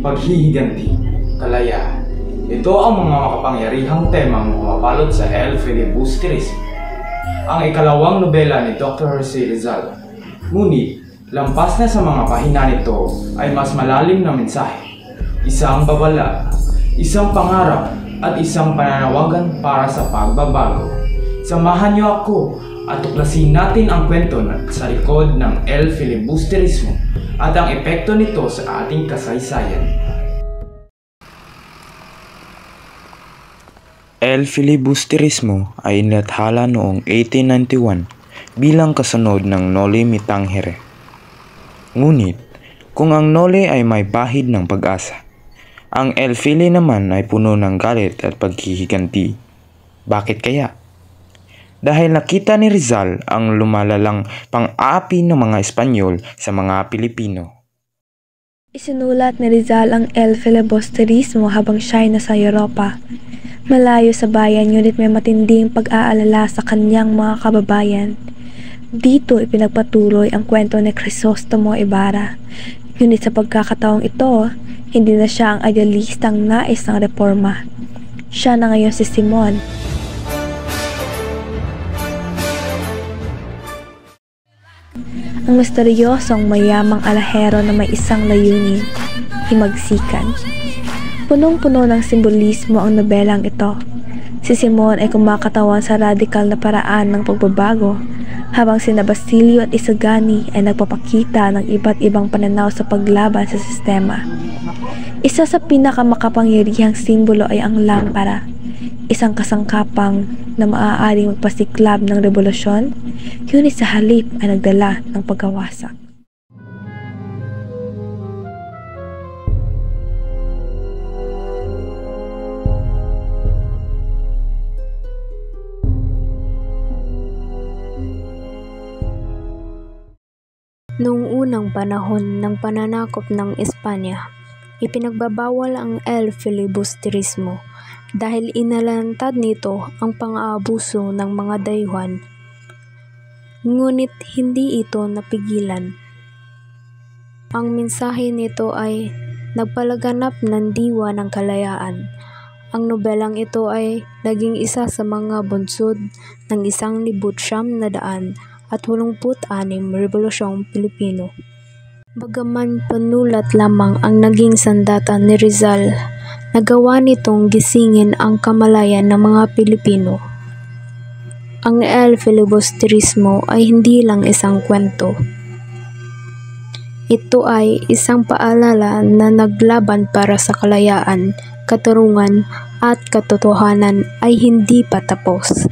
paghihiganti, kalayaan. Ito ang mga makapangyarihang temang pumapalot sa El Filibusterismo, ang ikalawang nobela ni Dr. Jose Rizal. Ngunit, lampas na sa mga pahina nito ay mas malalim na mensahe, isang babala, isang pangarap at isang pananawagan para sa pagbabago. Samahan niyo ako at tuklasin natin ang kwento sa likod ng El Filibusterismo at ang epekto nito sa ating kasaysayan. El Filibusterismo ay inilathala noong 1891 bilang kasunod ng Noli Me Tangere. Ngunit, kung ang Noli ay may bahid ng pag-asa, ang El Fili naman ay puno ng galit at paghihiganti. Bakit kaya? Dahil nakita ni Rizal ang lumalalang pang-aapi ng mga Espanyol sa mga Pilipino. Isinulat ni Rizal ang El Filibusterismo habang siya ay nasa Europa. Malayo sa bayan, ngunit may matinding pag-aalala sa kanyang mga kababayan. Dito ipinagpatuloy ang kwento ni Crisostomo Ibarra. Ngunit sa pagkakataong ito, hindi na siya ang idealistang nais ng reforma. Siya na ngayon si Simon. Ang misteryosong mayamang alahero na may isang layunin, himagsikan. Punong-puno ng simbolismo ang nobelang ito. Si Simon ay kumakatawan sa radikal na paraan ng pagbabago, habang sina Basilio at Isagani ay nagpapakita ng iba't ibang pananaw sa paglaban sa sistema. Isa sa pinakamakapangyarihang simbolo ay ang lampara, isang kasangkapang na maaaring magpasiklab ng revolusyon, ngunit sa halip ay nagdala ng pagkawasak. Noong unang panahon ng pananakop ng Espanya, ipinagbabawal ang El Filibusterismo dahil inalantad nito ang pang-aabuso ng mga dayuhan. Ngunit hindi ito napigilan. Ang mensahe nito ay nagpalaganap ng diwa ng kalayaan. Ang nobelang ito ay naging isa sa mga bunsod ng 1986 Rebolusyong Pilipino. Bagaman panulat lamang ang naging sandata ni Rizal, nagawa nitong gisingin ang kamalayan ng mga Pilipino. Ang El Filibusterismo ay hindi lang isang kwento. Ito ay isang paalala na naglaban para sa kalayaan, katarungan at katotohanan ay hindi pa tapos.